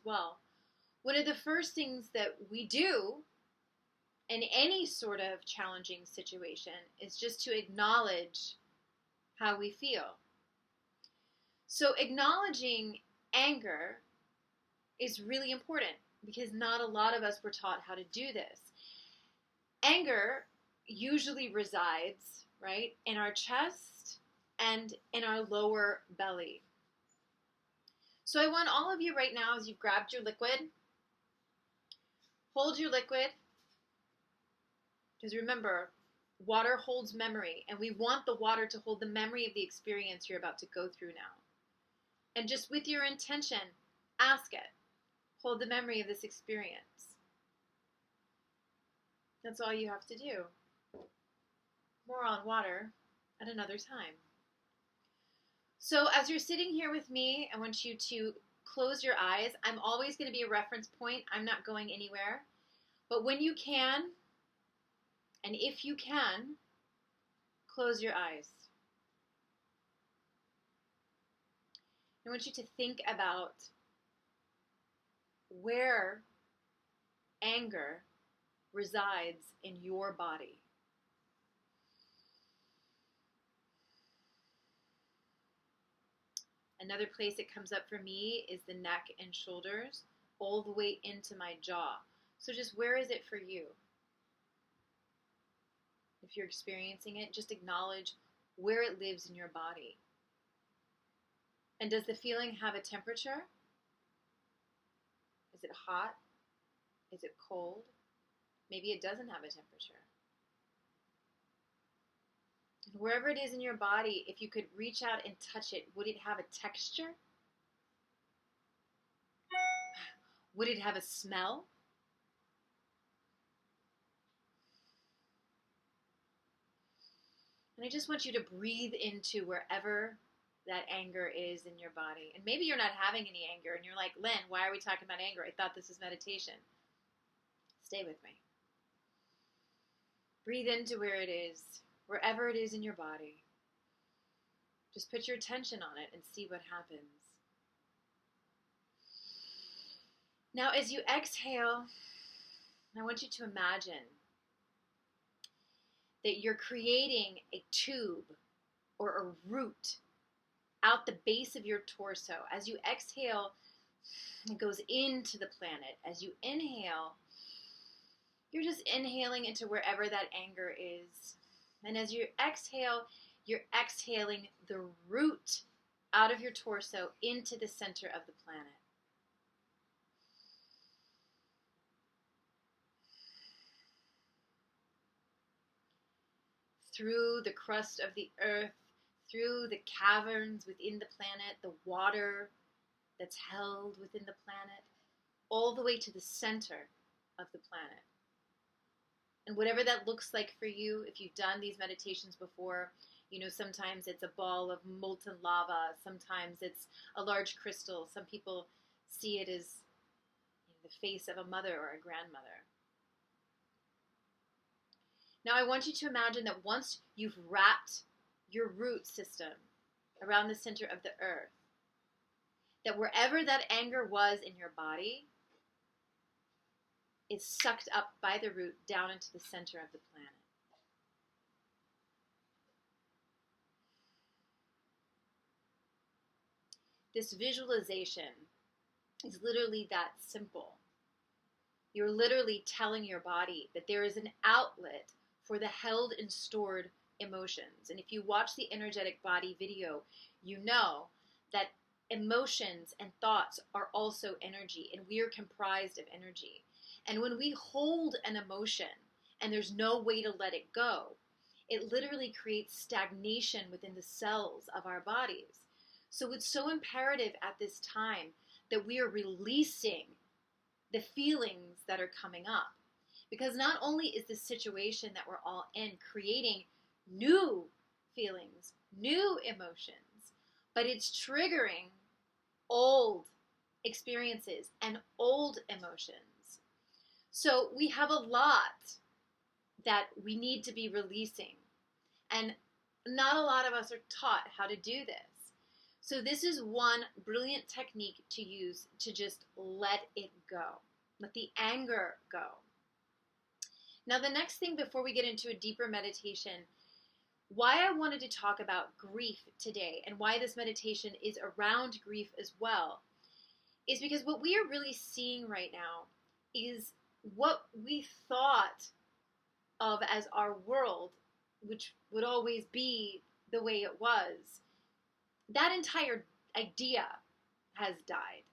Well, one of the first things that we do in any sort of challenging situation is just to acknowledge how we feel. So acknowledging anger is really important because not a lot of us were taught how to do this. Anger usually resides, right, in our chest and in our lower belly. So I want all of you right now, as you've grabbed your liquid, hold your liquid, because remember, water holds memory, and we want the water to hold the memory of the experience you're about to go through now. And just with your intention, ask it. Hold the memory of this experience. That's all you have to do. More on water at another time. So as you're sitting here with me, I want you to close your eyes. I'm always going to be a reference point. I'm not going anywhere. But when you can, and if you can, close your eyes. I want you to think about where anger resides in your body. Another place it comes up for me is the neck and shoulders, all the way into my jaw. So just where is it for you? If you're experiencing it, just acknowledge where it lives in your body. And does the feeling have a temperature? Is it hot? Is it cold? Maybe it doesn't have a temperature. And wherever it is in your body, if you could reach out and touch it, would it have a texture? Would it have a smell? And I just want you to breathe into wherever that anger is in your body. And maybe you're not having any anger and you're like, Lynn, why are we talking about anger? I thought this was meditation. Stay with me. Breathe into where it is, wherever it is in your body. Just put your attention on it and see what happens. Now, as you exhale, I want you to imagine that you're creating a tube or a root out the base of your torso. As you exhale, it goes into the planet. As you inhale, you're just inhaling into wherever that anger is. And as you exhale, you're exhaling the root out of your torso into the center of the planet. Through the crust of the earth, through the caverns within the planet, the water that's held within the planet, all the way to the center of the planet. And whatever that looks like for you, if you've done these meditations before, you know, sometimes it's a ball of molten lava, sometimes it's a large crystal. Some people see it as, you know, the face of a mother or a grandmother. Now I want you to imagine that once you've wrapped your root system around the center of the earth, that wherever that anger was in your body, is sucked up by the root down into the center of the planet. This visualization is literally that simple. You're literally telling your body that there is an outlet for the held and stored emotions. And if you watch the energetic body video, you know that emotions and thoughts are also energy, and we are comprised of energy. And when we hold an emotion and there's no way to let it go, it literally creates stagnation within the cells of our bodies. So it's so imperative at this time that we are releasing the feelings that are coming up. Because not only is the situation that we're all in creating new feelings, new emotions, but it's triggering old experiences and old emotions. So we have a lot that we need to be releasing. And not a lot of us are taught how to do this. So this is one brilliant technique to use to just let it go. Let the anger go. Now, the next thing before we get into a deeper meditation, why I wanted to talk about grief today and why this meditation is around grief as well is because what we are really seeing right now is what we thought of as our world, which would always be the way it was. That entire idea has died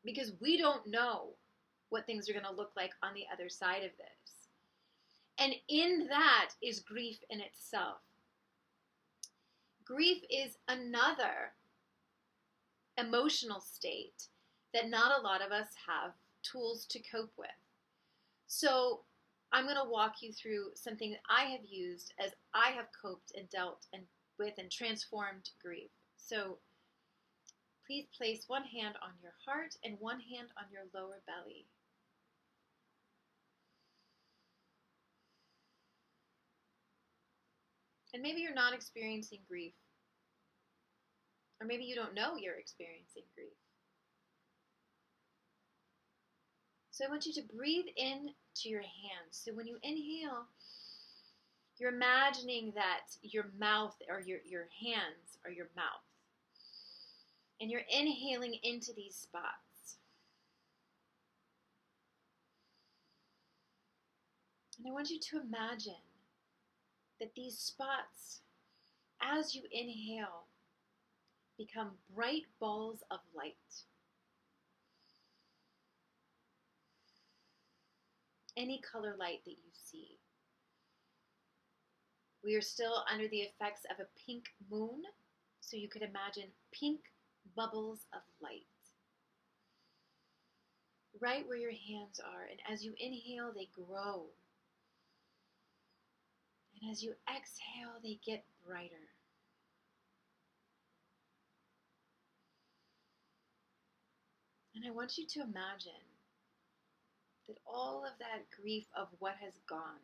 because we don't know what things are going to look like on the other side of this. And in that is grief in itself. Grief is another emotional state that not a lot of us have tools to cope with. So I'm going to walk you through something that I have used as I have coped and dealt with and transformed grief. So please place one hand on your heart and one hand on your lower belly. And maybe you're not experiencing grief. Or maybe you don't know you're experiencing grief. So I want you to breathe in to your hands. So when you inhale, you're imagining that your mouth or your hands are your mouth. And you're inhaling into these spots. And I want you to imagine that these spots, as you inhale, become bright balls of light. Any color light that you see. We are still under the effects of a pink moon, so you could imagine pink bubbles of light. Right where your hands are, and as you inhale, they grow. And as you exhale, they get brighter. And I want you to imagine that all of that grief of what has gone,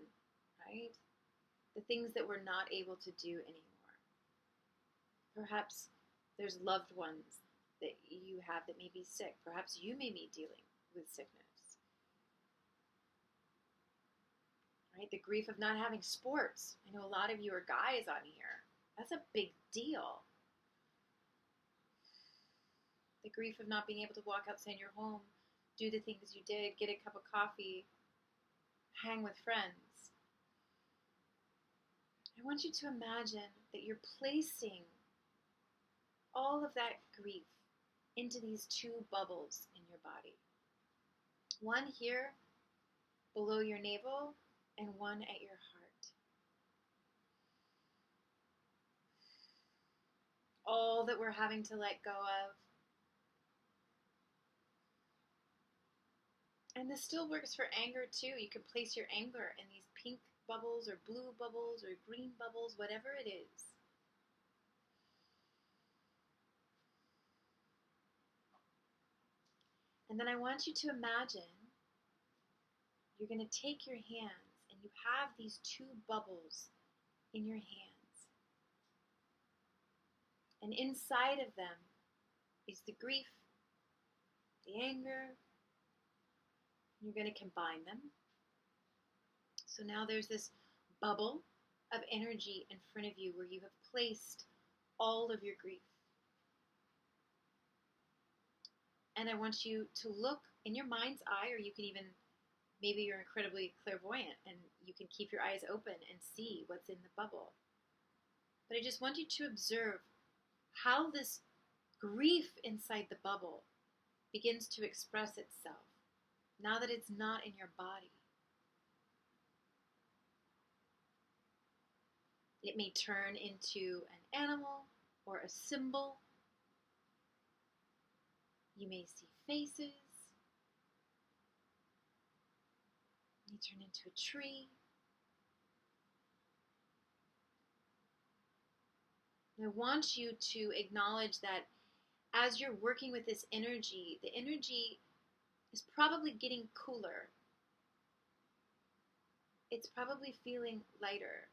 right? The things that we're not able to do anymore. Perhaps there's loved ones that you have that may be sick. Perhaps you may be dealing with sickness. Right? The grief of not having sports. I know a lot of you are guys on here. That's a big deal. The grief of not being able to walk outside your home, do the things you did, get a cup of coffee, hang with friends. I want you to imagine that you're placing all of that grief into these two bubbles in your body. One here below your navel and one at your heart. All that we're having to let go of. And this still works for anger too. You can place your anger in these pink bubbles or blue bubbles or green bubbles, whatever it is. And then I want you to imagine you're going to take your hands and you have these two bubbles in your hands. And inside of them is the grief, the anger. You're going to combine them. So now there's this bubble of energy in front of you where you have placed all of your grief. And I want you to look in your mind's eye, or you can even, maybe you're incredibly clairvoyant and you can keep your eyes open and see what's in the bubble. But I just want you to observe how this grief inside the bubble begins to express itself now that it's not in your body. It may turn into an animal or a symbol. You may see faces. It may turn into a tree. And I want you to acknowledge that as you're working with this energy, the energy is probably getting cooler. It's probably feeling lighter.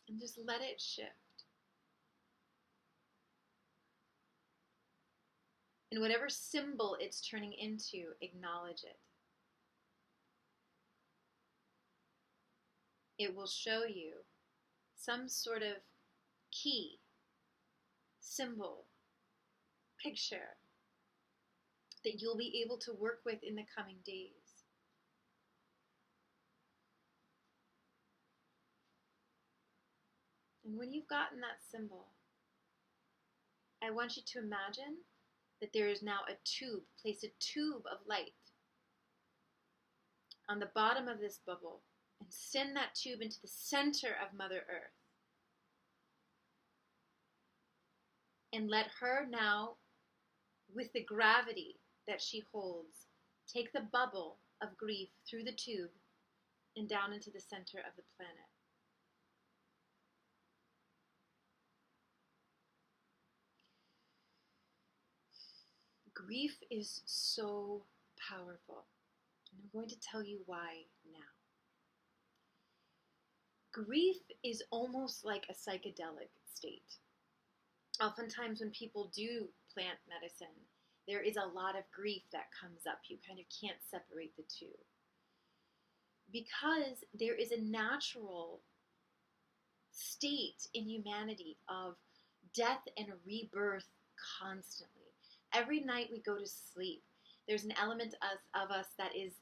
And just let it shift. And whatever symbol it's turning into, acknowledge it. It will show you some sort of key, symbol, picture that you'll be able to work with in the coming days. And when you've gotten that symbol, I want you to imagine that there is now a tube. Place a tube of light on the bottom of this bubble and send that tube into the center of Mother Earth. And let her now, with the gravity that she holds, take the bubble of grief through the tube and down into the center of the planet. Grief is so powerful, and I'm going to tell you why now. Grief is almost like a psychedelic state. Oftentimes when people do plant medicine, there is a lot of grief that comes up. You kind of can't separate the two. Because there is a natural state in humanity of death and rebirth constantly. Every night we go to sleep, there's an element of us that is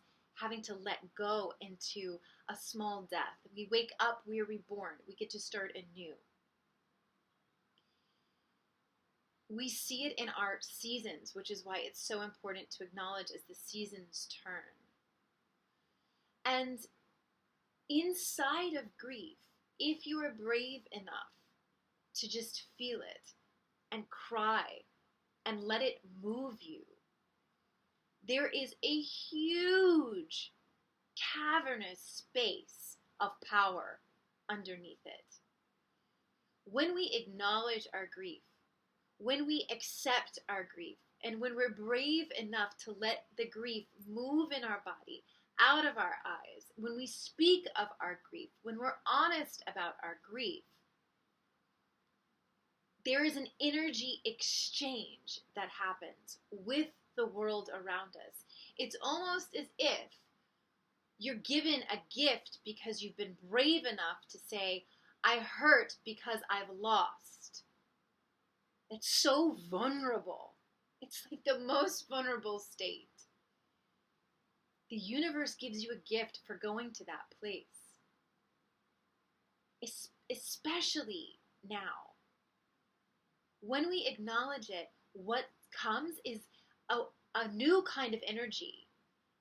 having to let go into a small death. We wake up, we are reborn. We get to start anew. We see it in our seasons, which is why it's so important to acknowledge as the seasons turn. And inside of grief, if you are brave enough to just feel it and cry and let it move you, there is a huge cavernous space of power underneath it. When we acknowledge our grief, when we accept our grief, and when we're brave enough to let the grief move in our body, out of our eyes, when we speak of our grief, when we're honest about our grief, there is an energy exchange that happens with the world around us. It's almost as if you're given a gift because you've been brave enough to say, I hurt because I've lost. It's so vulnerable. It's like the most vulnerable state. The universe gives you a gift for going to that place. Especially now. When we acknowledge it, what comes is a new kind of energy.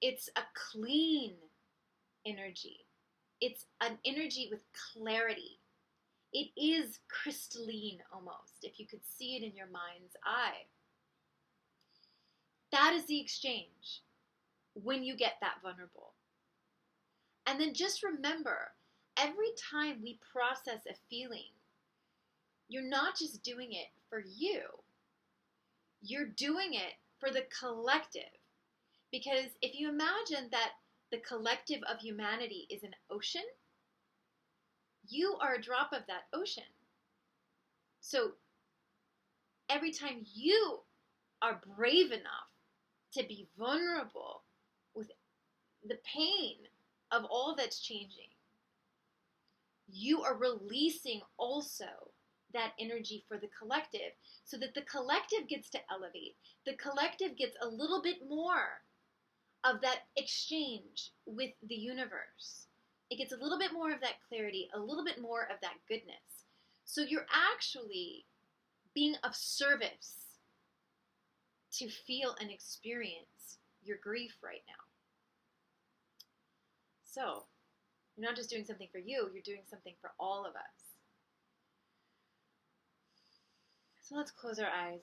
It's a clean energy. It's an energy with clarity. It is crystalline almost, if you could see it in your mind's eye. That is the exchange when you get that vulnerable. And then just remember, every time we process a feeling, you're not just doing it for you. You're doing it for the collective. Because if you imagine that the collective of humanity is an ocean, you are a drop of that ocean. So every time you are brave enough to be vulnerable with the pain of all that's changing, you are releasing also that energy for the collective, so that the collective gets to elevate. The collective gets a little bit more of that exchange with the universe. It gets a little bit more of that clarity, a little bit more of that goodness. So you're actually being of service to feel and experience your grief right now. So you're not just doing something for you, you're doing something for all of us. So let's close our eyes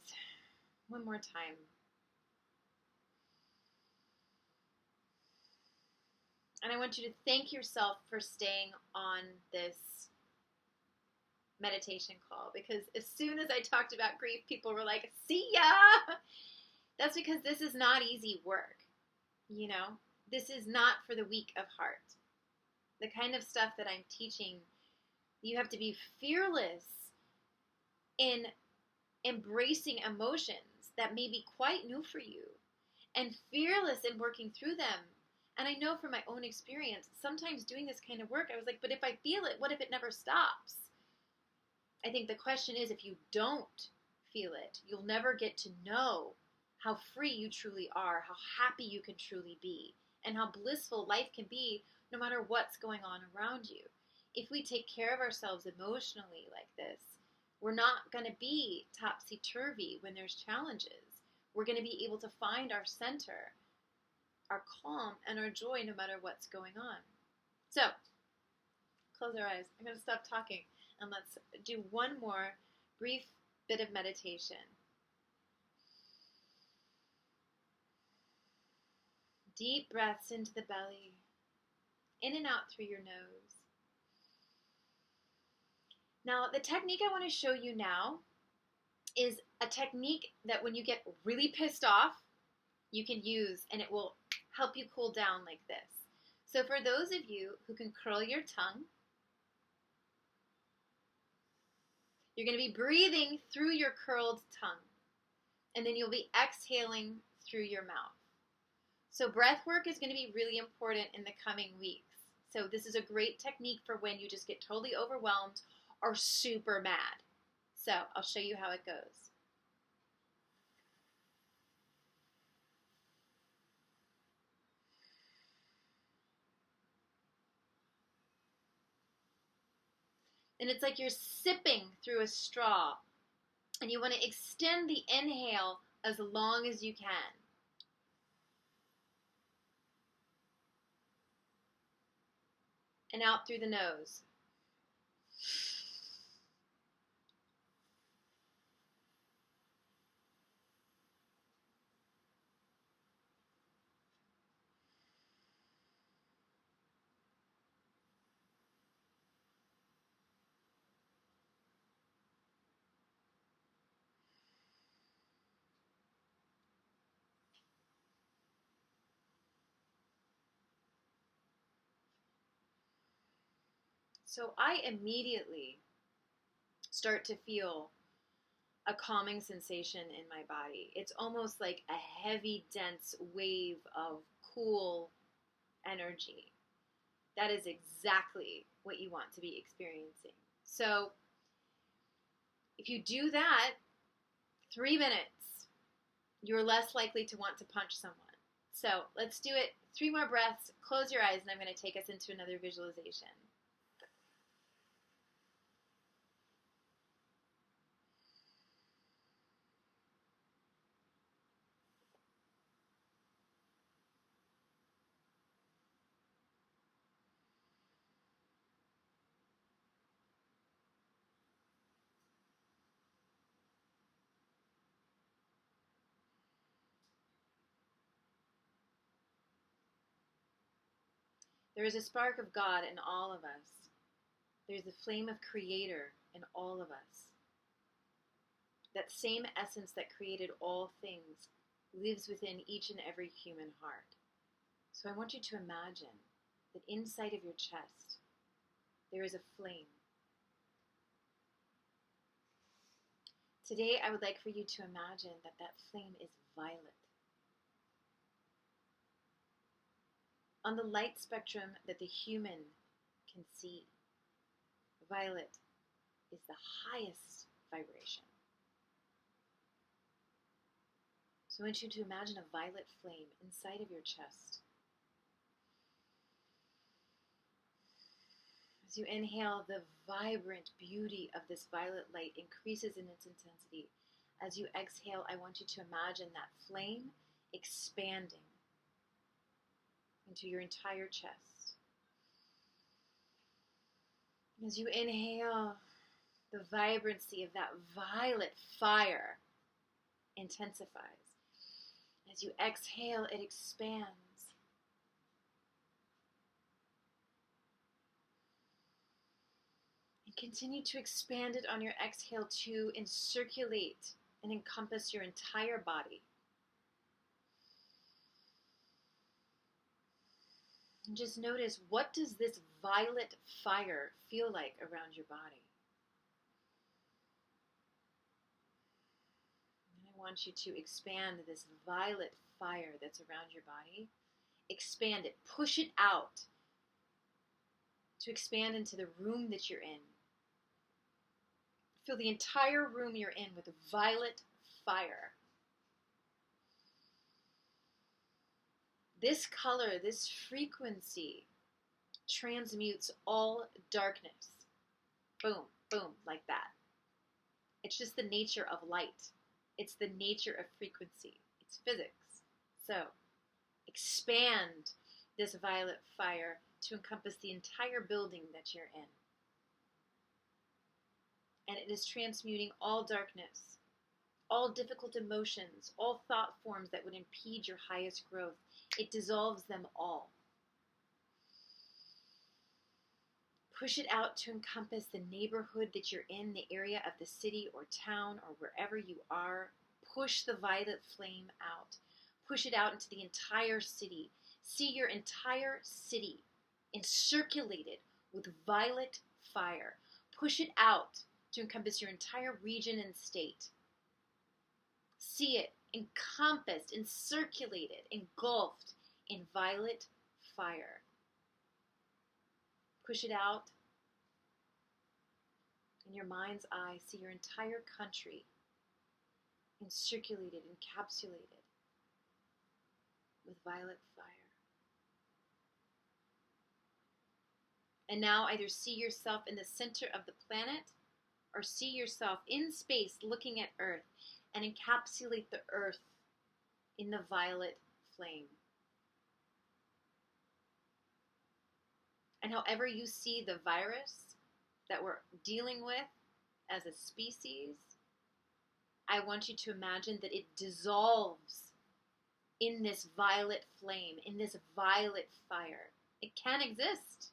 one more time. And I want you to thank yourself for staying on this meditation call, because as soon as I talked about grief, people were like, see ya! That's because this is not easy work. You know, this is not for the weak of heart. The kind of stuff that I'm teaching, you have to be fearless in embracing emotions that may be quite new for you and fearless in working through them. And I know from my own experience, sometimes doing this kind of work, I was like, but if I feel it, what if it never stops? I think the question is, if you don't feel it, you'll never get to know how free you truly are, how happy you can truly be, and how blissful life can be no matter what's going on around you. If we take care of ourselves emotionally like this, we're not going to be topsy-turvy when there's challenges. We're going to be able to find our center, our calm, and our joy no matter what's going on. So, close our eyes. I'm going to stop talking and let's do one more brief bit of meditation. Deep breaths into the belly, in and out through your nose. Now, the technique I want to show you now is a technique that when you get really pissed off, you can use, and it will help you cool down like this. So for those of you who can curl your tongue, you're going to be breathing through your curled tongue, and then you'll be exhaling through your mouth. So breath work is going to be really important in the coming weeks. So this is a great technique for when you just get totally overwhelmed or super mad. So I'll show you how it goes. And it's like you're sipping through a straw, and you want to extend the inhale as long as you can. And out through the nose. So I immediately start to feel a calming sensation in my body. It's almost like a heavy, dense wave of cool energy. That is exactly what you want to be experiencing. So if you do that 3 minutes, you're less likely to want to punch someone. So let's do it. 3 more breaths. Close your eyes, and I'm going to take us into another visualization. There is a spark of God in all of us. There's the flame of Creator in all of us. That same essence that created all things lives within each and every human heart. So I want you to imagine that inside of your chest, there is a flame. Today, I would like for you to imagine that that flame is violet. On the light spectrum that the human can see, violet is the highest vibration. So I want you to imagine a violet flame inside of your chest. As you inhale, the vibrant beauty of this violet light increases in its intensity. As you exhale, I want you to imagine that flame expanding into your entire chest. As you inhale, the vibrancy of that violet fire intensifies. As you exhale, it expands. And continue to expand it on your exhale to encirculate and encompass your entire body. And just notice, what does this violet fire feel like around your body? And I want you to expand this violet fire that's around your body. Expand it. Push it out to expand into the room that you're in. Fill the entire room you're in with violet fire. This color, this frequency, transmutes all darkness. Boom, boom, like that. It's just the nature of light. It's the nature of frequency. It's physics. So, expand this violet fire to encompass the entire building that you're in. And it is transmuting all darkness, all difficult emotions, all thought forms that would impede your highest growth. It dissolves them all. Push it out to encompass the neighborhood that you're in, the area of the city or town or wherever you are. Push the violet flame out. Push it out into the entire city. See your entire city encirculated with violet fire. Push it out to encompass your entire region and state. See it encompassed, encirculated, engulfed in violet fire. Push it out. In your mind's eye, see your entire country encirculated, encapsulated with violet fire. And now either see yourself in the center of the planet or see yourself in space looking at Earth and encapsulate the Earth in the violet flame. And however you see the virus that we're dealing with as a species, I want you to imagine that it dissolves in this violet flame, in this violet fire. It can exist.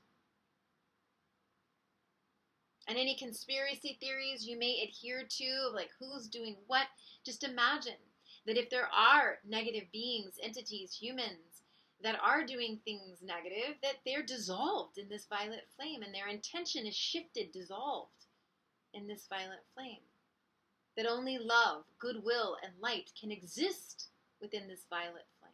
And any conspiracy theories you may adhere to, like who's doing what, just imagine that if there are negative beings, entities, humans that are doing things negative, that they're dissolved in this violet flame and their intention is shifted, dissolved in this violet flame. That only love, goodwill, and light can exist within this violet flame.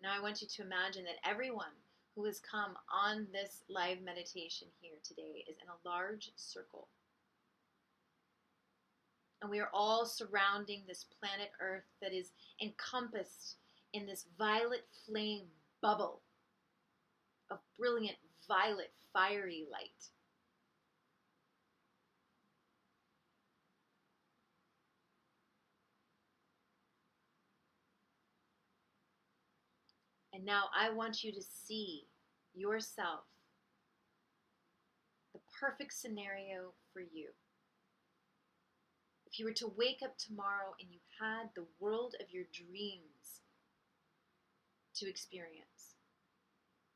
Now I want you to imagine that everyone who has come on this live meditation here today is in a large circle. And we are all surrounding this planet Earth that is encompassed in this violet flame bubble of brilliant violet fiery light. And now I want you to see yourself, the perfect scenario for you. If you were to wake up tomorrow and you had the world of your dreams to experience,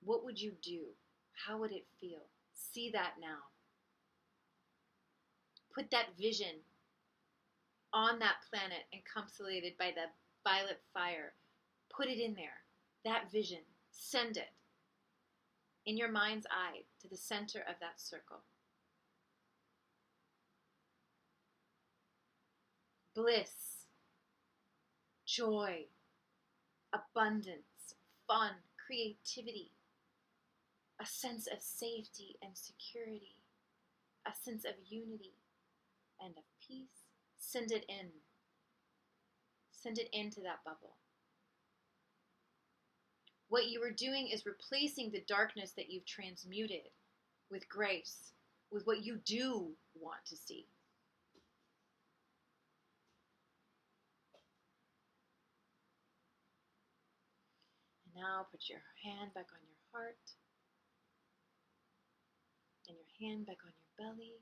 what would you do? How would it feel? See that now. Put that vision on that planet encapsulated by the violet fire. Put it in there. That vision. Send it in your mind's eye to the center of that circle. Bliss, joy, abundance, fun, creativity, a sense of safety and security, a sense of unity and of peace. Send it in. Send it into that bubble. What you are doing is replacing the darkness that you've transmuted with grace, with what you do want to see. And now put your hand back on your heart and your hand back on your belly.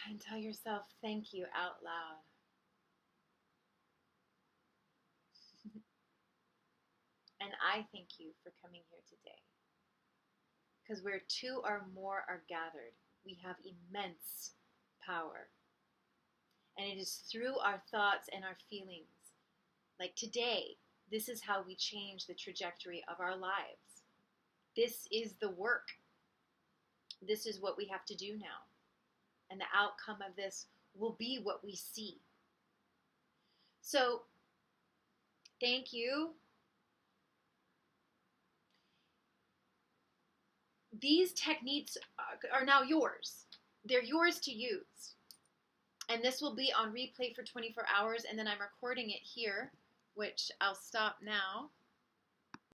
And tell yourself thank you out loud. And I thank you for coming here today. Because where two or more are gathered, we have immense power. And it is through our thoughts and our feelings. Like today, this is how we change the trajectory of our lives. this is the work. This is what we have to do now. And the outcome of this will be what we see. So, thank you. These techniques are now yours. They're yours to use. And this will be on replay for 24 hours, and then I'm recording it here, which I'll stop now.